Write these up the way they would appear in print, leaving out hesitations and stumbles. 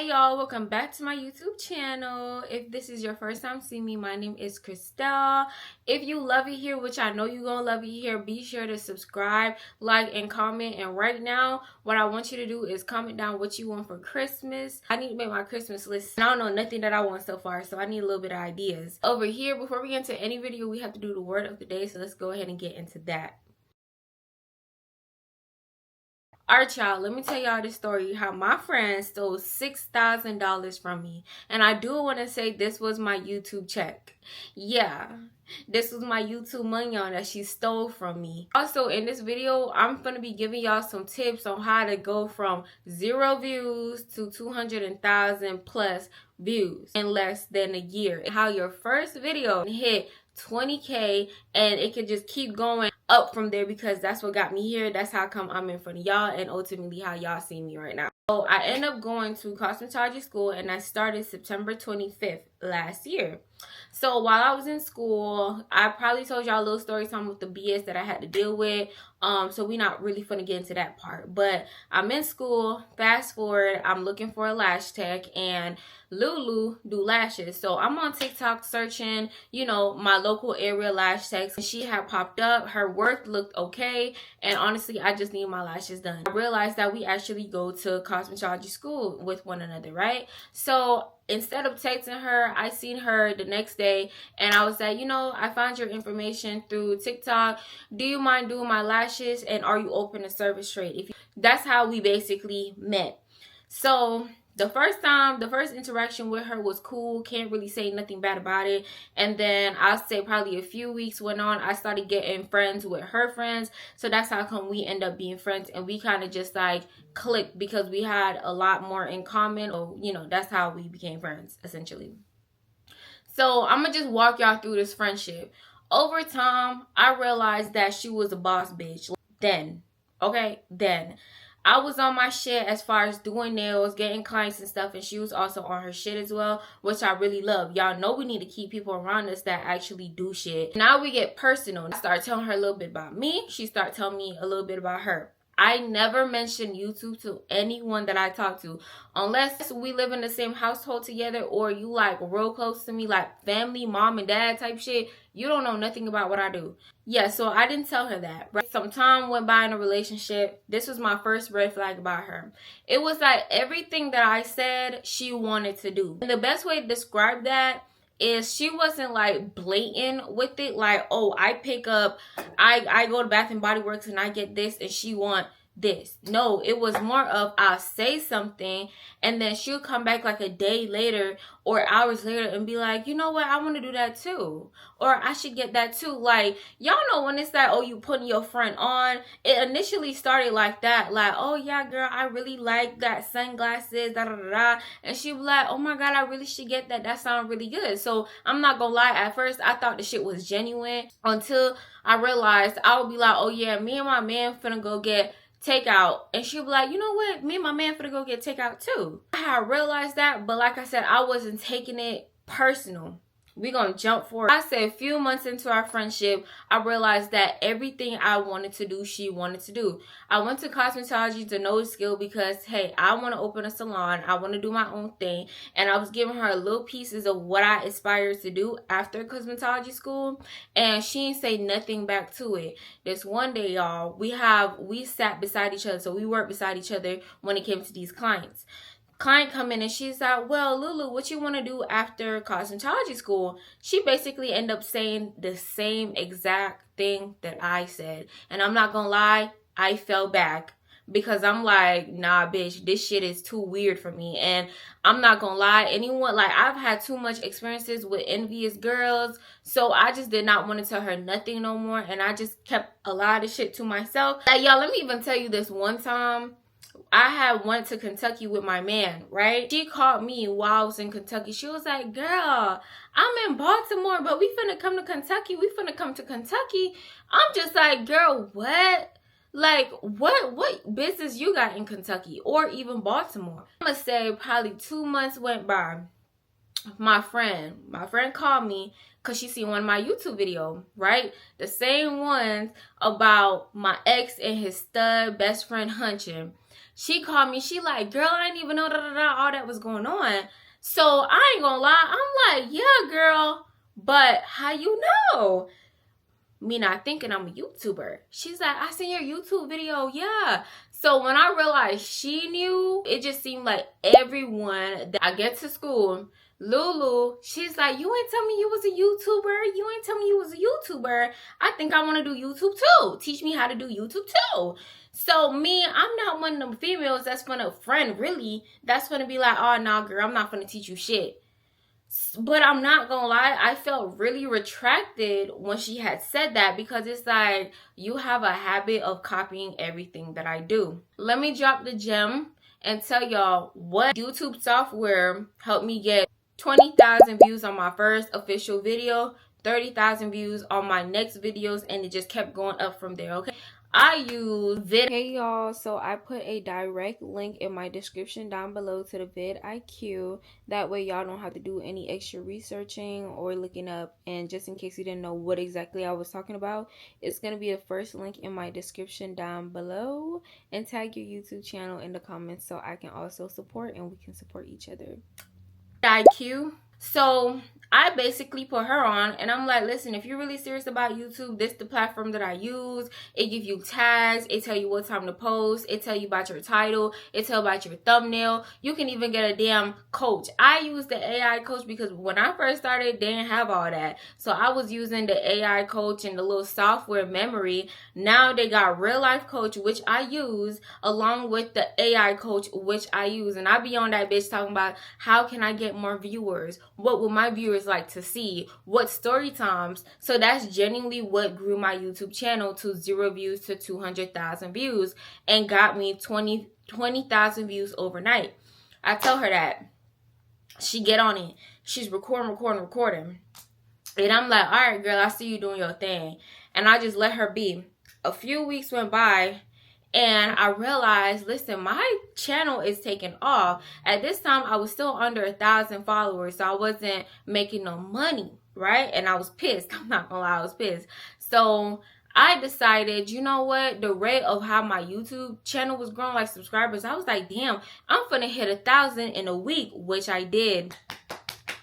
Hey y'all, welcome back to my YouTube channel. If this is your first time seeing me, my name is Christel. If you love it here, which I know you're gonna love it here, be sure to subscribe, like, and comment. And right now, what I want you to do is comment down what you want for Christmas. I need to make my Christmas list. I don't know nothing that I want so far, so I need a little bit of ideas. Over here, before we get into any video, we have to do the word of the day, so let's go ahead and get into that. Alright, y'all, let me tell y'all this story how my friend stole $6,000 from me. And I do want to say this was my YouTube check. Yeah, this was my YouTube money on that she stole from me. Also, in this video, I'm going to be giving y'all some tips on how to go from 0 views to 200,000 plus views in less than a year. How your first video hit 20K and it could just keep going up from there, because that's what got me here. That's how come I'm in front of y'all, and ultimately how y'all see me right now. So I ended up going to cosmetology school, and I started September 25th last year. So while I was in school, I probably told y'all a little story time with the BS that I had to deal with. So we not really finna get into that part. But I'm in school, fast forward, I'm looking for a lash tech, and Lulu do lashes. So I'm on TikTok searching, you know, my local area lash techs. She had popped up, her work looked okay, and honestly, I just need my lashes done. I realized that we actually go to cosmetology school with one another, right? So instead of texting her, I seen her the next day, and I was like, you know, I found your information through TikTok. Do you mind doing my lashes, and are you open to service trade? That's how we basically met. So the first interaction with her was cool. Can't really say nothing bad about it. And then I'll say probably a few weeks went on, I started getting friends with her friends. So that's how come we end up being friends, and we kind of just like clicked because we had a lot more in common. Or, you know, that's how we became friends essentially. So I'm gonna just walk y'all through this friendship. Over time, I realized that she was a boss bitch. Then, okay, then I was on my shit as far as doing nails, getting clients and stuff, and she was also on her shit as well, which I really love. Y'all know we need to keep people around us that actually do shit. Now we get personal. I start telling her a little bit about me. She started telling me a little bit about her. I never mention YouTube to anyone that I talk to, unless we live in the same household together, or you like real close to me, like family, mom and dad type shit. You don't know nothing about what I do. Yeah, so I didn't tell her that. Right? Some time went by in a relationship. This was my first red flag about her. It was like everything that I said she wanted to do. And the best way to describe that is she wasn't like blatant with it, like, oh, I pick up, I go to Bath and Body Works and I get this and she want this. No, it was more of I'll say something and then she'll come back like a day later or hours later and be like, you know what, I want to do that too, or I should get that too. Like, y'all know when it's like, oh, you putting your friend on. It initially started like that, like, oh yeah girl, I really like that sunglasses, da da da da, and she was like, oh my god, I really should get that, that sounds really good. So I'm not gonna lie, at first I thought the shit was genuine until I realized I would be like, oh yeah, me and my man finna go get takeout, and she'll be like, you know what, me and my man finna go get takeout too. I had realized that, but like I said, I wasn't taking it personal. We gonna jump forward. I said a few months into our friendship, I realized that everything I wanted to do, she wanted to do. I went to cosmetology to know the skill because, hey, I want to open a salon. I want to do my own thing. And I was giving her little pieces of what I aspired to do after cosmetology school. And she didn't say nothing back to it. This one day, y'all, we sat beside each other. So we worked beside each other when it came to these clients. Client come in and she's like, well, Lulu, what you want to do after cosmetology school? She basically ended up saying the same exact thing that I said. And I'm not gonna lie, I fell back because I'm like, nah, bitch, this shit is too weird for me. And I'm not gonna lie, anyone, like, I've had too much experiences with envious girls, so I just did not want to tell her nothing no more, and I just kept a lot of shit to myself. Like, y'all, let me even tell you this one time. I had went to Kentucky with my man, right? She called me while I was in Kentucky. She was like, girl, I'm in Baltimore, but we finna come to Kentucky. We finna come to Kentucky. I'm just like, girl, what? Like, what business you got in Kentucky or even Baltimore? I'm gonna say probably 2 months went by. My friend called me because she seen one of my YouTube video, right? The same ones about my ex and his stud best friend hunching. She called me. She like, girl, I didn't even know all that was going on. So I ain't gonna lie. I'm like, yeah, girl. But how you know? Me not thinking I'm a YouTuber. She's like, I seen your YouTube video. Yeah. So when I realized she knew, it just seemed like everyone that I get to school, Lulu, she's like, you ain't tell me you was a YouTuber. You ain't tell me you was a YouTuber. I think I want to do YouTube too. Teach me how to do YouTube too. So me, I'm not one of them females that's gonna friend really. That's gonna be like, oh no, girl, I'm not gonna teach you shit. But I'm not gonna lie, I felt really retracted when she had said that, because it's like, you have a habit of copying everything that I do. Let me drop the gem and tell y'all what YouTube software helped me get 20,000 views on my first official video, 30,000 views on my next videos, and it just kept going up from there, okay? I use vid. Hey y'all, so I put a direct link in my description down below to the vidIQ. That way y'all don't have to do any extra researching or looking up. And just in case you didn't know what exactly I was talking about, it's going to be a first link in my description down below. And tag your YouTube channel in the comments so I can also support and we can support each other. IQ. So I basically put her on, and I'm like, listen, if you're really serious about YouTube, this is the platform that I use. It gives you tags. It tell you what time to post. It tell you about your title. It tell about your thumbnail. You can even get a damn coach. I use the AI coach because when I first started, they didn't have all that. So I was using the AI coach and the little software memory. Now they got real life coach, which I use, along with the AI coach, which I use. And I be on that bitch talking about how can I get more viewers? What would my viewers like to see? What story times? So that's genuinely what grew my YouTube channel to 0 views to 200,000 views and got me 20,000 views overnight. I tell her that. She get on it. She's recording. And I'm like, all right, girl, I see you doing your thing. And I just let her be. A few weeks went by, and I realized, listen, my channel is taking off. At this time, I was still under 1,000 followers, so I wasn't making no money, right? And I was pissed. I'm not gonna lie, I was pissed. So I decided, you know what? The rate of how my YouTube channel was growing, like subscribers, I was like, damn, I'm gonna hit 1,000 in a week, which I did.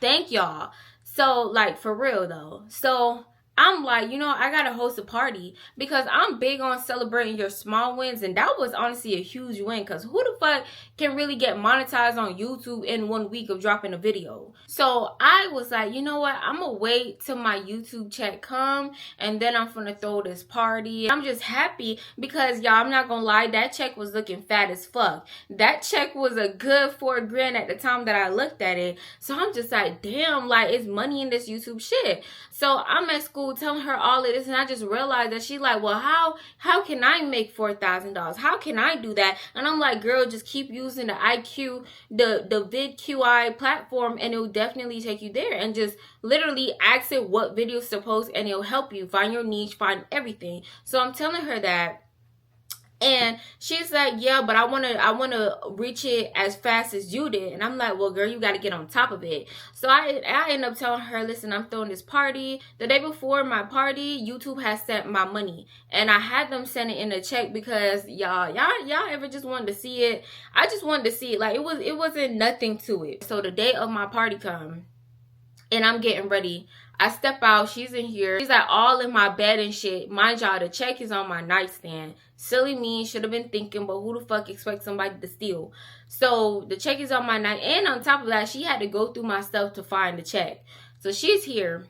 Thank y'all. So, like, for real though. So I'm like, you know, I gotta host a party because I'm big on celebrating your small wins. And that was honestly a huge win, because who the fuck can really get monetized on YouTube in 1 week of dropping a video? So I was like, you know what? I'm gonna wait till my YouTube check come, and then I'm gonna throw this party. I'm just happy because, y'all, I'm not gonna lie, that check was looking fat as fuck. That check was a good $4 grand at the time that I looked at it. So I'm just like, damn, like, it's money in this YouTube shit. So I'm at school telling her all of this, and I just realized that she like, well, how can I make $4,000? How can I do that? And I'm like, girl, just keep using the IQ, the vidQI platform, and it will definitely take you there. And just literally ask it what videos to post, and it'll help you find your niche, find everything. So I'm telling her that. And she's like, yeah, but I want to reach it as fast as you did. And I'm like, well, girl, you got to get on top of it. So I end up telling her, listen, I'm throwing this party. The day before my party, YouTube has sent my money, and I had them send it in a check because y'all ever just wanted to see it? I just wanted to see it. Like, it wasn't nothing to it. So the day of my party come, and I'm getting ready. I step out, she's in here. She's like all in my bed and shit. Mind y'all, the check is on my nightstand. Silly me, should have been thinking, but who the fuck expects somebody to steal? So the check is on my night, and on top of that, she had to go through my stuff to find the check. So she's here.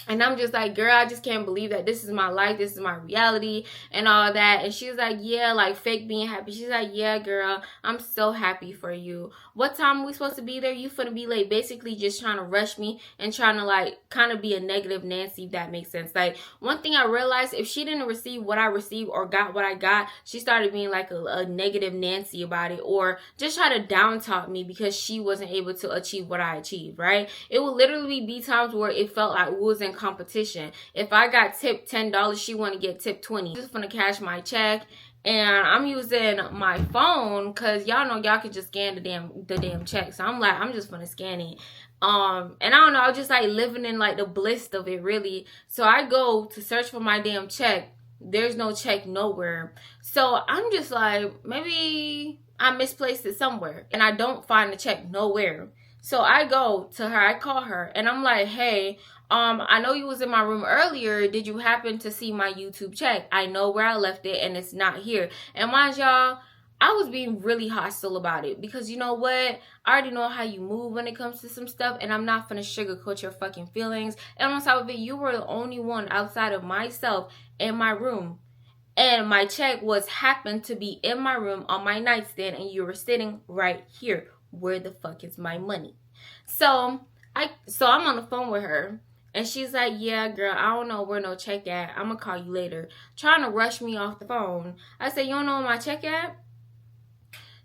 And I'm just like, girl, I just can't believe that this is my life. This is my reality and all that. And she's like, yeah, like fake being happy. She's like, yeah, girl, I'm so happy for you. What time are we supposed to be there? You finna be late. Basically just trying to rush me and trying to like kind of be a negative Nancy, if that makes sense. Like, one thing I realized, if she didn't receive what I received or got what I got, she started being like a negative Nancy about it, or just try to down talk me because she wasn't able to achieve what I achieved, right? It would literally be times where it felt like we was in competition. If I got tipped $10, she want to get tipped $20. Just gonna cash my check, and I'm using my phone because y'all know y'all can just scan the damn check. So I'm like, I'm just gonna scan it. And I don't know, I was just like living in like the bliss of it, really. So I go to search for my damn check, There's no check nowhere. So I'm just like, maybe I misplaced it somewhere, and I don't find the check nowhere. So I go to her, I call her, and I'm like, hey, I know you was in my room earlier. Did you happen to see my YouTube check? I know where I left it, and it's not here. And mind y'all, I was being really hostile about it, because you know what? I already know how you move when it comes to some stuff, and I'm not finna sugarcoat your fucking feelings. And on top of it, you were the only one outside of myself in my room. And my check was happened to be in my room on my nightstand, and you were sitting right here. Where the fuck is my money? So I'm on the phone with her, and she's like, yeah, girl, I don't know where no check at. I'm gonna call you later. Trying to rush me off the phone. I said, you don't know where my check at?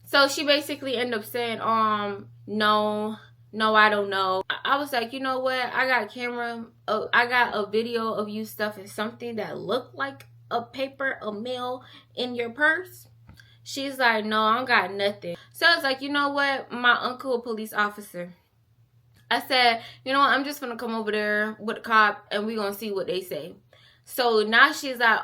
So she basically ended up saying, no, I don't know. I was like, you know what? I got a camera. I got a video of you stuffing something that looked like a paper, a mail in your purse. She's like, no, I don't got nothing. So I was like, you know what? My uncle, a police officer. I said, you know what? I'm just gonna come over there with the cop, and we gonna see what they say. So now she's like,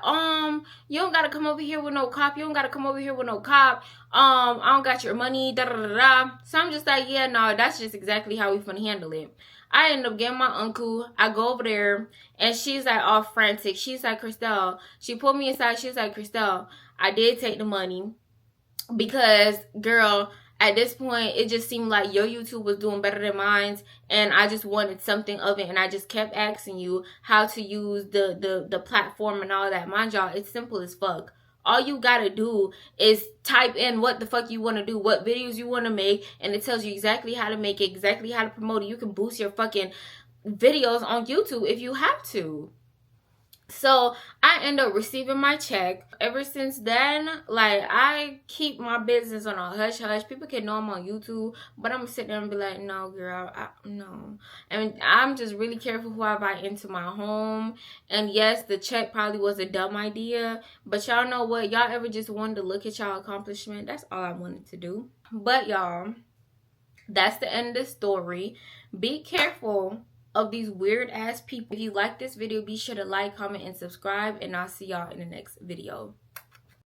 you don't gotta come over here with no cop. You don't gotta come over here with no cop. I don't got your money. Da da da da. So I'm just like, yeah, no, that's just exactly how we finna handle it. I end up getting my uncle. I go over there, and she's like all frantic. She's like, Christelle. She pulled me aside. She's like, Christelle, I did take the money, because girl, at this point it just seemed like your YouTube was doing better than mine, and I just wanted something of it, and I just kept asking you how to use the platform and all that. Mind y'all, it's simple as fuck. All you gotta do is type in what the fuck you want to do, what videos you want to make, and it tells you exactly how to make it, exactly how to promote it. You can boost your fucking videos on YouTube if you have to. So I end up receiving my check. Ever since then, like, I keep my business on a hush hush. People can know I'm on YouTube, but I'm gonna sit there and be like, no, girl, no. And I'm just really careful who I invite into my home. And yes, the check probably was a dumb idea, but y'all know what? Y'all ever just wanted to look at y'all accomplishment? That's all I wanted to do. But y'all, that's the end of the story. Be careful of these weird ass people. If you like this video, be sure to like, comment, and subscribe, and I'll see y'all in the next video.